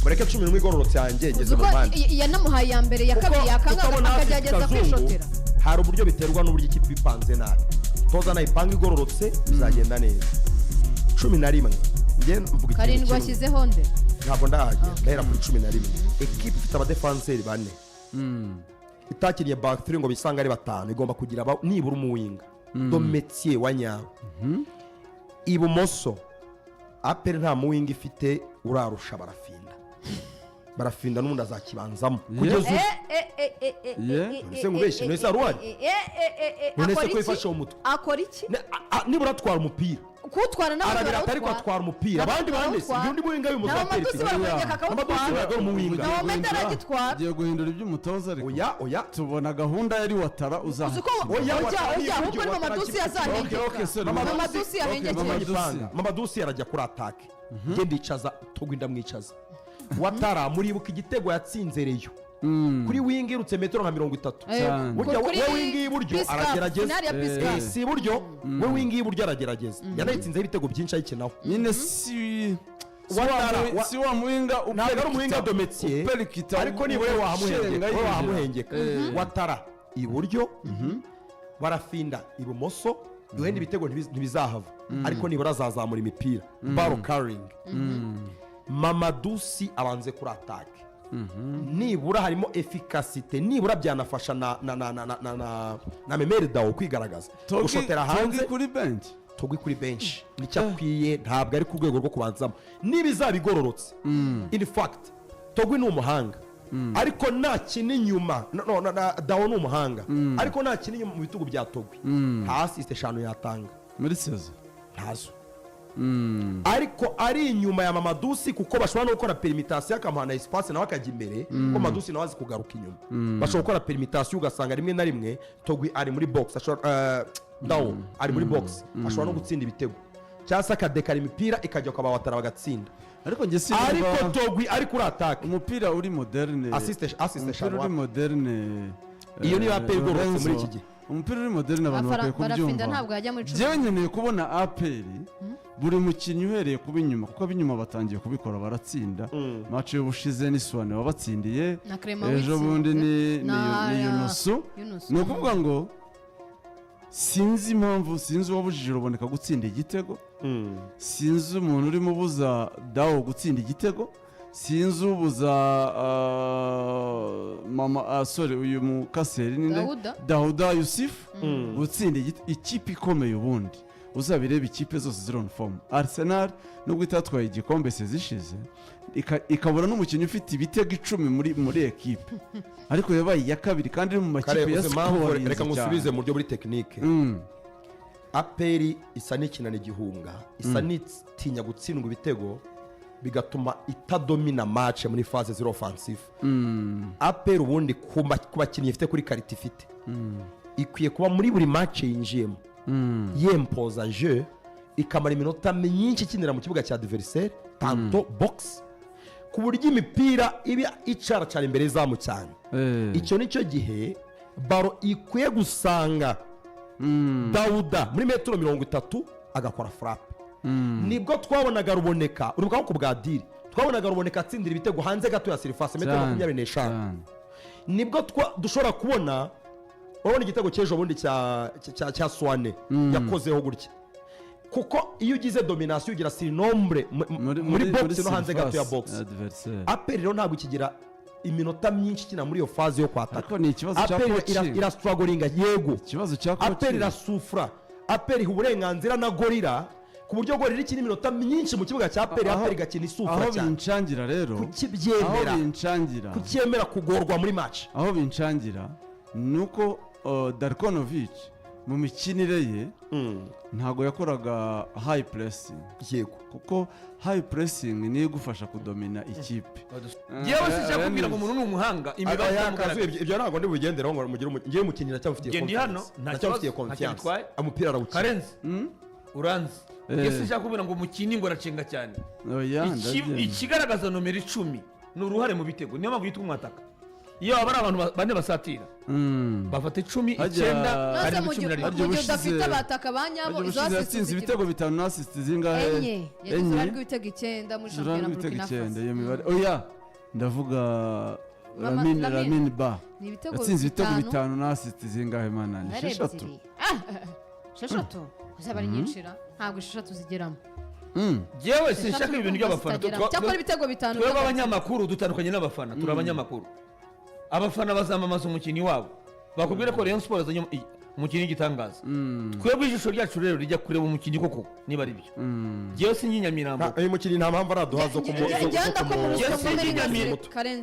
mureke 11 igororotse yanjye ngeze mu bandi yanamuhaye ya mbere ya kabiri yakanga akajyageza kwishotera hari uburyo biterwa n'uburyo ikipe bipanze nabi toza nayipanga igororotse bizagenda neza 11 nge mvuga karindwi washyizeho nde ntabwo ndahagera ndahera kuri 11 ekipe ifite abadefanseri bane itakiriye back 3 ngo bisanga ari batanu igomba kugira nibura umuwinga do métier wa nyawe ibumoso apere nta muwinga ifite urarusha barafinda n'undi azakibanzamo kugeza se ngubeshe no isa ruwari none se ko ifashe umutwe akora iki nibura atwara umupira kutwara n'abagabo atari kwatwara umupira abandi bandese undi muwinga y'umuzateri giye guhindura iby'umutoza ariko oya tubona gahunda yari watara uzaha oya ahubwo ni Mamadusi yazahengeka Mamadusi yahengekeye Mamadusi yarajya kuri atake ngende icaza tugwinda mwicaza watara muribuka igitego yatsinze reyo kuri wingi irutse metero nka 30 burya we wingi iburyo aragerageza si iburyo we wingi iburyo aragerageza yanayitsinze ibitego byinshi ayikinaho nyine si wa muwinga ntabwo ari umuwinga do métier ariko ni we wahamuhengeka watara iburyo barafinda ibumoso wenda ibitego ntibizahava ariko nibura azazamura imipira ball carrying Mamadusi abanze kuri atake nibura harimo efficacité nibura byanafasha na Memere Dawo kwigaragaza gushotera hanze tugwi kuri bench nicyakwiye ntabwo ari ku rwego rwo kubanzamo nibizabigororotse in fact tugwi ni umuhanga ariko nta kintu inyuma Dawo ni umuhanga ariko nta kintu inyuma mu bitugu bya tugwi nta assist 5 yatanga muri saison ntazo ariko ari inyuma ya Mamadusi kuko bashobora no gukora permutation akamuhana espace nawe akajya imbere ko Mamadusi nawe azi kugaruka inyuma bashobora gukora permutation ugasanga rimwe na rimwe togwi ari muri box ashobora Dawo ari muri box ashobora no gutsinda ibitego cyangwa akadekara imipira ikajya kwa Watara bagatsinda ariko nge si ariko togwi ari kuri attack umupira uri moderne assist uri moderne iyo ni apel gorotse muri iki gihe umupira uri moderne abantu bakwiye kubyumva ntabwo yajya muri je nkeneye kubona apel buri mukinnyi uhereye kuba inyuma kuko abinyuma batangiye kubikora baratsinda match y'ubushize ni Swane wabatsindiye ejo bundi ni Yunusu no kuvuga ngo sinzi impamvu sinzi wabujije ruboneka gutsinda igitego sinzi umuntu urimo buza Dawo gutsinda igitego sinzi ubuza uyu mukaseri ninde Dawuda Yusuf gutsinda ikipe ikomeye ubundi uzabireba ikipe zose ziri on form Arsenal nubwo itatwaye igikombe sezishize ikabura n'umukinnyi ufite ibitego 10 muri equipe ariko yabaye ya kabiri kandi mu makipe ya scoring reka ngusubize mu buryo buri technique aperi isa n'ikinana igihunga isa n'itinya gutsindwa ibitego bigatuma itadomina match muri phase zero offensive aperi ubundi kubakinnyi ifite kuri qualité ifite ikwiye kuba muri buri match yinjiyemo yempoza jeu ikamara iminota myinshi ikinira mu kibuga cya adversaire tanto box ku buryo imipira iba icara cyane imbere zamu cyane icyo nicyo gihe baro ikwiye gusanga Dawuda muri metero 30 agakora frappe nibwo twabonaga ruboneka urubuga ku bwa diri twabonaga ruboneka atsindira ibitego hanze gato ya surface metero 25 nibwo dushobora kubona urabona igitego cyejo bundi cya Swane yakozeho gutya kuko iyo ugize domination ugira si nombre muri box no hanze gato ya box aperi rero ntabwo ikigira iminota myinshi kina muri iyo phase yo kwataka ariko ni ikibazo cya coaching ira struggling yego ikibazo cya coaching aperi rasufra aperi uburenganzira na gorira ku buryo gorira ikindi minota myinshi mu kibuga cya aperi aperi gakina isufra cyane aho bincangira rero kucyemera kugorwa muri match aho bincangira nuko Darkonovic mu mikinire ye ntago yakoraga high pressing yego kuko high pressing niyo igufasha kudomina ikipe yewe sije kubwira ngo umuntu ni umuhanga imibare y'akazi ibyo ntago ndi bugenderaho ngo mugire ngiye mukinira cyamufitiye confiance ntacyafitiye confiance amupira arawuki Karenzi uranzi yesi sije kubwira ngo mukini ngo aracenga cyane ikigaragaza nomero 10 ni uruhare mu bitego niyo mpamvu yitwa umwataka iyo abari abantu bane basatira bafata 10 9 ari 10 mu gihe udafite abataka banyabo izo assist ibitego 5 na assist zingahe enye ibitego 9 muri shampiyona iyo mibare oya ndavuga Lamine Ba ni ibitego yatsinze ibitego 5 na assist zingahe mana ni 6 esheshatu zaba ari nyinshira ntabwo 6 zigeramo jewe sinshaka ibintu by'abafana cyakora ibitego 5 twebwe abanyamakuru dutandukanye n'abafana turi abanyamakuru abafana bazamamaza umukinnyi wabo bakubwira ko Rayon Sports azanye umukinnyi w'igitangaza twebwe ijisho ryacu rero rijya kureba umukinnyi koko niba ari byo jewe sinyinyamirambo uyu mukinnyi nta mpamvu araduhaza ku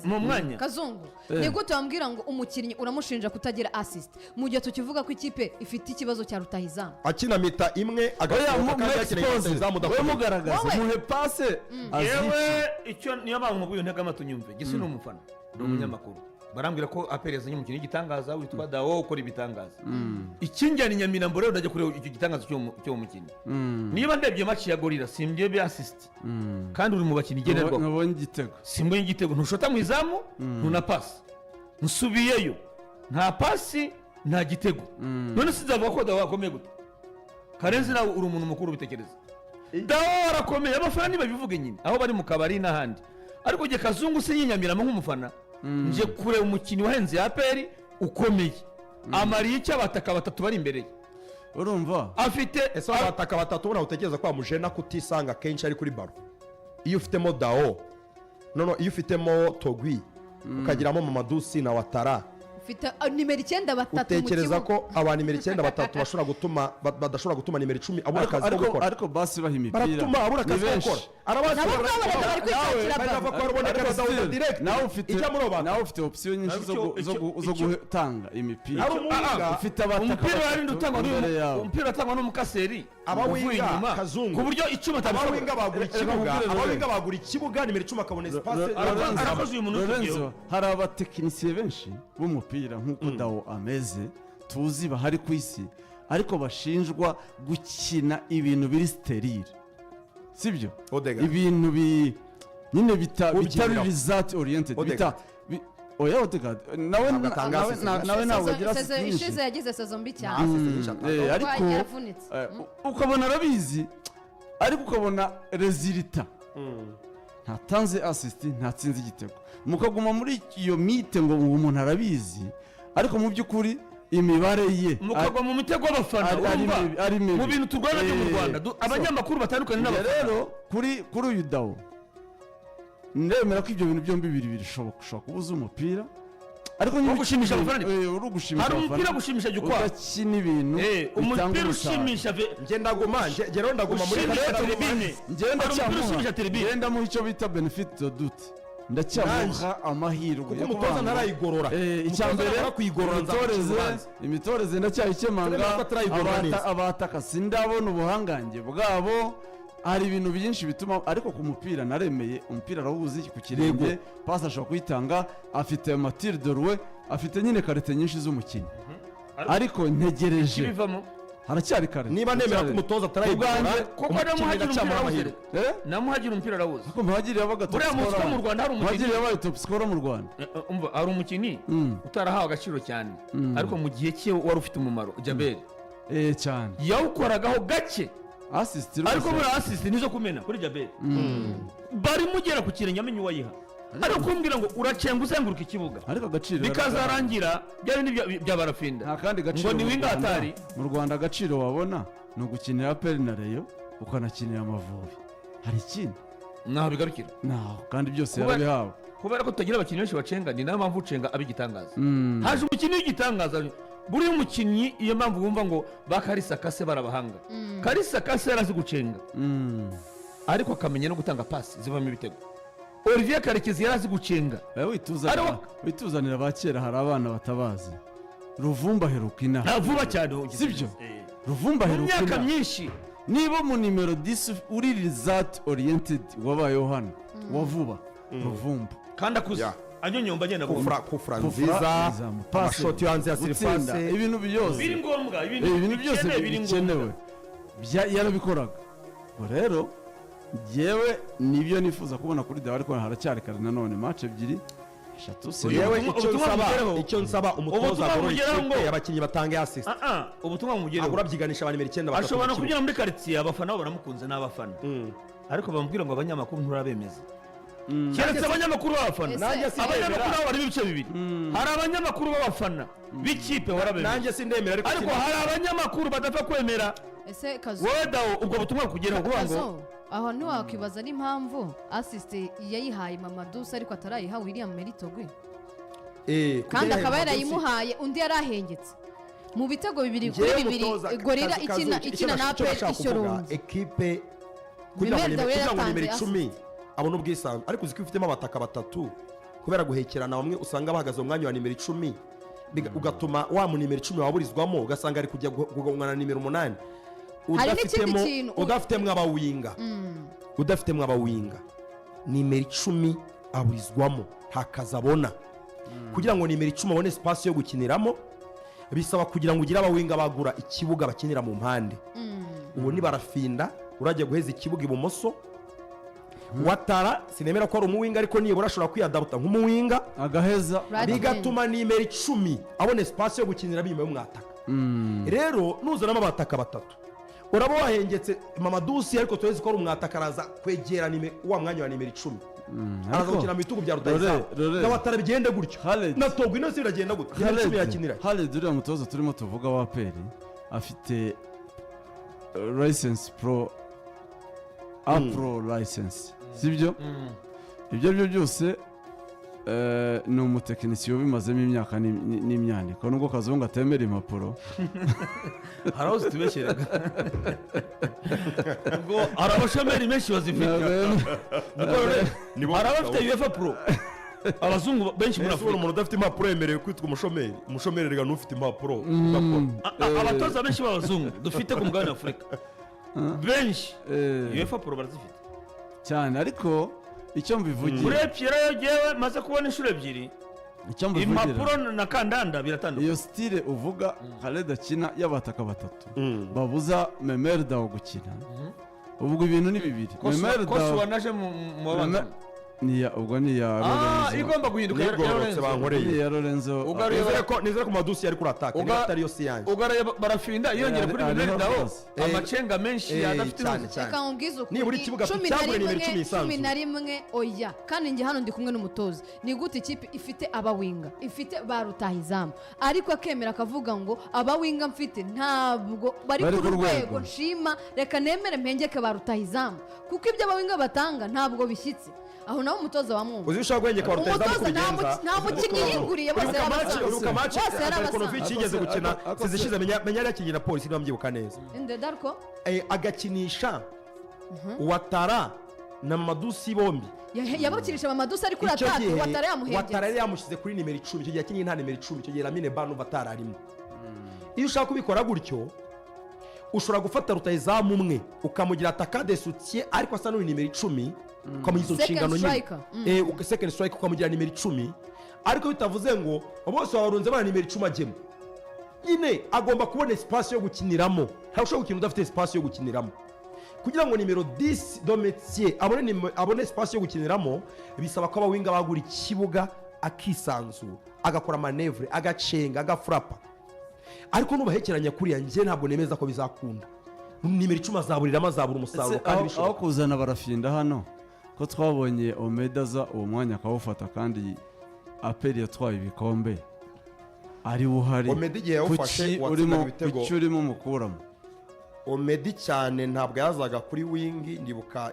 mu mwanya Kazungu ni gute wambwira ngo umukinnyi uramushinja kutagira assist mu gihe tukivuga ko ikipe ifite ikibazo cya rutahizamu akina mita imwe agasohoka kandi yakeneye rutahizamu mugaragaza muhe passe yewe icyo niyo mpamvu mubwiye ntega amatunyumve gisi ni umufana ni umunyamakuru barambwira ko APR yazanye umukinnyi w'igitangaza witwa Dao ukora ibitangaza ikinjyana Nyamirambo rero ndajya kureba icyo gitangaza cyo mukinnyi niba ndebye match ya Gorilla simbye be assist kandi uri mu bakinnyi generwa nabonye igitego simbye igitego ntushota mu izamu ntuna pass nsubiyeyo nta pasi nta gitego none sinzavuga ko Dao akomeye gute Karenzi nawe uri umuntu mukuru ubitekereza Dao arakomeye abafana nibabivuge nyine aho bari mu kabari n'ahandi ariko je Kazungu sinyinyamirambo nk'umufana nje kureba umukinnyi wahenze APR ukomeye amariye icyo abataka batatu bari imbere ye urumva afite ese abataka batatu ubona utekereza ko amujena kutisanga kenshi ari kuri baro iyo ufitemo Dao nono iyo ufitemo Togwi ukagiramo Mamadusi na Watara ufite nimero 9 batatu mu kibuga utekereza ko aba nimero 9 batatu bashobora gutuma badashobora gutuma nimero 10 abura akazi ko gukora ariko basi baha imipira baratuma abura akazi ko gukora nabo bari kwishakira nawe ufite option nyinshi zo gutanga imipira ufite umupira wari umupira atangwa n'umukaseri abawinga Kazungu ku buryo icuma abawinga bagura ikibuga nimero 10 akabona espace arakoze uyu muntu hari abatekinisiye benshi b'umupira nk'uko Dao ameze tuzi bahari ku isi ariko bashinjwa gukina ibintu biri sterile sibyo ibintu nyine bitari result oriented oya Odegaard nawe ntabwo agira ishize yagize saison mbi cyane ariko ukabona arabizi ariko ukabona resultat ntatanze assist ntatsinze igitego mukaguma muri iyo mite ngo umuntu arabizi ariko mu by'ukuri imibare ye mukagwa mu mitego y'abafana mu bintu turwana byo mu Rwanda abanyamakuru batandukanye n'abafana rero kuri uyu Dao ndemera ko ibyo bintu byombi bishobora kubuza umupira ariko nyine gushimisha abafana uri gushimisha hari umupira gushimisha gikwa udakina ibintu umupira ushimisha ngenda guma muri ngenda mu icyo bita benefit de doute ndacyamuha amahirwe kuko umutoza ntarayigorora icyambere imitoreze ndacyayikemanga abataka sindabona ubuhangange bwabo hari ibintu byinshi bituma ariko ku mupira naremeye umupira arawuzi ku kirenge pasi ashobora kuyitanga afite Mathilde Dorwe afite nyine karite nyinshi z'umukinnyi ariko ntegereje haracyari kare niba nemera ko umutoza atarayigorora kuko namuhagira umupira arawuzi kuko muhagiri yabaga top scorer mu Rwanda hari umukinnyi yabaye top scorer mu Rwanda hari umukinnyi utarahawe agaciro cyane ariko mu gihe cye wari ufite umumaro Jabel cyane yawukoragaho gake assist ariko muri assist nizo kumena kuri Jabel bari mugera ku kirenge amenye uwayiha ariko kumbwira ngo uracenga uzenguruka ikibuga ariko agaciro bikazarangira byari bya barafinda nta kandi gaciro ngo ni wingatari mu Rwanda agaciro wabona no gukinira APR na Rayon ukanakinira Amavubi hari ikindi naho bigarukira naho kandi byose yarabihawe kubera ko tutagira abakinnyi benshi bacenga ni nayo mpamvu ucenga abigitangaza haje umukinnyi w'igitangaza buri umukinnyi iyo mpamvu bumva ngo bakarisa kase barabahanga karisa kase yarazi gucenga ariko akamenya no gutanga pasi zivamo ibitego Olivier Karekezi yarazi gucenga wituzanira abakera hari abana batabazi Ruvumba Herukina vuba cyane sibyo Ruvumba Herukina imyaka myinshi niba mu nimero 10 uri result oriented wabayeho hano wavuba Ruvumba kandi akuze anyonyomba agenda kufra nziza amashoti hanze ya surface ibintu byose biri ngombwa ibintu byose bikenewe yarabikoraga rero yewe nibyo nifuza kubona kuri Dao ariko haracyari kare nanone match ebyiri eshatu yewe icyo nsaba umutoza agoroye abakinnyi batanga assist ubutumwa mumugereho agurabyiganisha abantu 9 batatu ashobora kugira muri quartier abafana baramukunze n'abafana ariko bamubwira ngo abanyamakuru nturabemeza keretse abanyamakuru b'abafana nanjye abanyamakuru nabo barimo ibice bibiri hari abanyamakuru b'abafana b'ikipe warabemera nanjye sindemera ariko hari abanyamakuru badapfa kwemera ese kazu wowe dawo ubwo butumwa kugeraho kuvuga ngo aho ntiwakwibaza n'impamvu asisite yayihaye Mamadou ariko atarayiha William Meritogwe kandi akaba yarayimuhaye undi yarahengetse mu bitego 2-2 gorira ikina na APR Ishyorongi ekipe kugira ngo nimero 10 abona ubwisanzwe ariko uziko ifitemo abataka batatu kubera guhekerana bamwe usanga bahagaze mu mwanya wa nimero 10 ugatuma wa mu nimero 10 waburizwamo ugasanga ari kujya kugongana na nimero 8 udafitemo abawinga nimero 10 aburizwamo ntakazabona kugira ngo nimero 10 abone espace yo gukiniramo bisaba kugira ngo ugire abawinga bagura ikibuga bakinira mu mpande ubu ni barafinda urajya guheza ikibuga ibumoso Watara sinemera ko ari umuwinga ariko nibura ashobora kwiyadabuta nk'umuwinga agaheza bigatuma nimero 10 abone espace yo gukinira binyuma y'umwataka rero nuzanamo abataka batatu uraba wahengetse Mamadou ariko tuwezi ko ari umwataka araza kwegera wa mwanya wa nimero 10 araza gukina mu bitugu bya Rutahizamu na Watara bigende gutyo na Togo ino biragenda gutyo nimero 10 yakinira hale duriya mutoza turimo tuvuga wa APR afite license pro license sibyo ibyo byose ni umutekinisiye ubimazemo imyaka n'imyandiko nubwo kazungu atemera impapuro hari aho zitubeshyeraga ubwo hari abashomeri benshi bazifite hari abafite UEFA Pro abazungu benshi muri Afurika umuntu udafite impapuro yemerewe kwitwa umushomeri rega n'ufite impapuro abatoza benshi b'abazungu dufite ku mugabane wa Afurika benshi UEFA Pro barazifite cyane ariko icyo mbivugiye urebye rero yewe maze kubona inshuro ebyiri impapuro na kandanda biratandukanye iyo style uvuga Khaled akina y'abataka batatu babuza Memerda wo gukina ubwo ibintu ni bibiri Memerda ko wanaje mu babana ubwo ni ya Lorenzo igomba guhinduka ya Lorenzo nizere ko Madusi yari kuri attack atari yo siyange ugaraye barafinda yongera kuri Memerda ho amacenga menshi yadafite reka nkubwize uko nibura ikibuga cyabure nimero 10 isanzwe 11 oya kandi njye hano ndi kumwe n'umutoza ni gute ikipe ifite abawinga ifite ba Rutahizamu ariko akemera akavuga ngo abawinga mfite ntabwo bari ku rwego nshima reka nemere mpengeke ba Rutahizamu kuko ibyo abawinga batanga ntabwo bishyitse aho nawe umutoza wa mwumva uzishaka kwenge kwa Rutahizamu kubigenza nta mukinnyi yiguriye bose Konovic yigeze gukina sizishize menya yari yakinnye na Polisi n'abyibuka neza inde Darko agakinisha Watara na Mamadou bombi yabakinisha Mamadou ari kuri atatu Watara yamuhengetse Watara yari yamushyize kuri nimero 10 icyo gihe yakinnye nta nimero 10 icyo gihe Lamine Banu Watara arimo iyo ushaka kubikora gutyo ushobora gufata Rutahizamu umwe ukamugira attaquant de soutien ariko asa n'uri nimero 10 ukamugiza inshingano nyine second strike ukamugira nimero 10 ariko bitavuze ngo bose barunze bana nimero 10 agemo nyine agomba kubona espace yo gukiniramo ntashobora gukina udafite espace yo gukiniramo kugira ngo nimero 10 do métier abone espace yo gukiniramo bisaba ko abawinga bagura ikibuga akisanzura agakora manevre agacenga agafrapa ariko nubahekeranya kuri yanjye ntabwo nemeza ko bizakunda nimero 10 azaburiramo azabura umusaruro kandi bishoboka aho kuzana barafinda hano ko twabonye Omedaza uwo mwanya akawufata kandi APR yatwaye ibikombe ari buhari Omedi igihe yawufashe urimo mukuramo Omedi cyane ntabwo yazaga kuri wingi ndibuka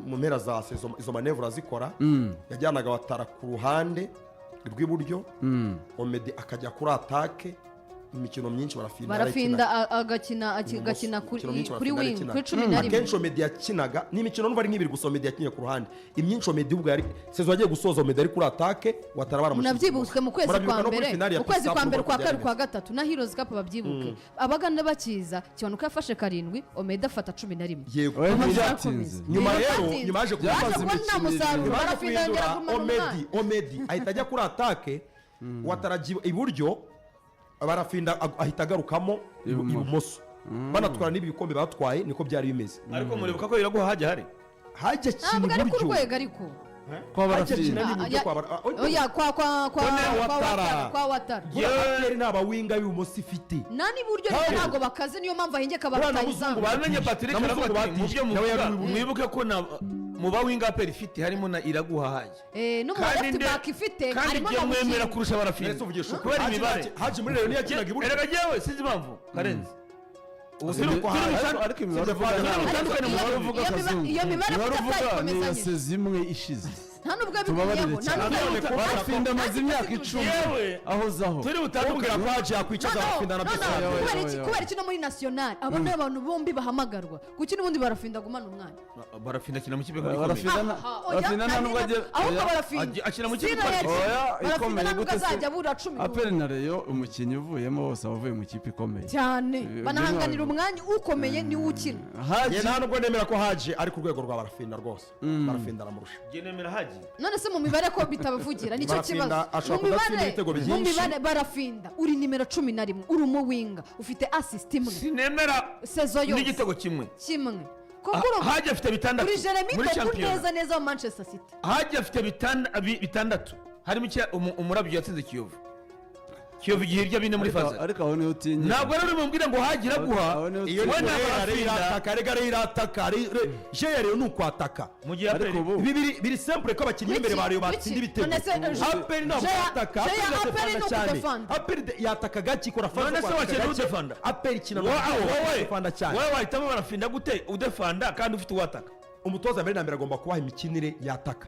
mu mpera za saison izo manevre azikora yajyanaga Watara ku ruhande rw'iburyo Omedi akajya kuri attaque imikino myinshi barafinda agakina kuri wing kuri 11 akenshi Omedi yakinaga ni imikino n'ubari nk'ibiri gusa Omedi yakinye ku ruhande imyinshi Omedi ubwo yari saison agiye gusoza Omedi ari kuri attaque Watara baramushyize munabyibuke mu kwezi kwa mbere kwa kabiri kwa gatatu na Heroes Cup babyibuke abaganda bakiza kibanuka yafashe 7 Omedi afata 11 yego nyuma rero nyuma yaje kubaza Omedi ahita ajya kuri attaque Watara iburyo barafinda ahita agarukamo ibumoso banatwara n'ibi bikombe batwaye niko byari bimeze ariko muribuka ko iraguha hajya kintu buryo ariko kwa barafinda kwa Watara yari n'abawinga b'ibumoso ifite nani buryo ntabwo bakaze niyo mpamvu ahengeka Rutahizamu bamenye Patrick aravuga mu byo mwibuke ko mu bawinga aperi ifite harimo na iraguha haji no mu left back ifite harimo na mwemera kurusha barafinda kubera imibare haji muri rero ntiyakinaga iburyo erega jewe sinzi impamvu karenzi ariko imibare uvuga iyo mibare ni iya sezimwe ishize nta nubwo bimenyeho barafinda amaze imyaka 10 ahozaho turi butandukira ko haje yakwicaza barafinda na byose kubera iki no muri national abo ni abantu bombi bahamagarwa kuki n'ubundi barafinda gumana umwana barafinda kina mu kipe barafinda nta nubwo agiye ahubwo barafinda akina mu kipe ikomeye gute azajya bura 10 aperi na reyo umukinnyi uvuyemo bose abavuye mu kipe ikomeye cyane banahanganira umwanya ukomeye niwe ukina nta nubwo nemera ko haje ari ku rwego rwa barafinda rwose barafinda aramurusha nemera haje none se mu mibare ko bitabavugira nicyo kibazo mu mibare barafinda uri nimero 11 uri umuwinga ufite assist imwe sinemera sezo yose n'igitego kimwe haje afite bitandatu uri Jeremy neza neza wa Manchester City haje afite bitandatu harimo umurabyo yatsinze Kiyovu igihirya bine muri faza ariko aho niho utinya ntabwo rero mumbwira ngo hagira guha iyo irataka rega irataka je rero nukwataka mu gihe biri simple ko abakinnyi imbere bariyo batsinda ibitego aperi no kwataka aperi yataka gaki kora faza none se wakira udefanda aperi kina wowe cyane wowe wahitamo barafinda gute udefanda kandi ufite uwataka umutoza mbere na mbere agomba kubaha imikinire yataka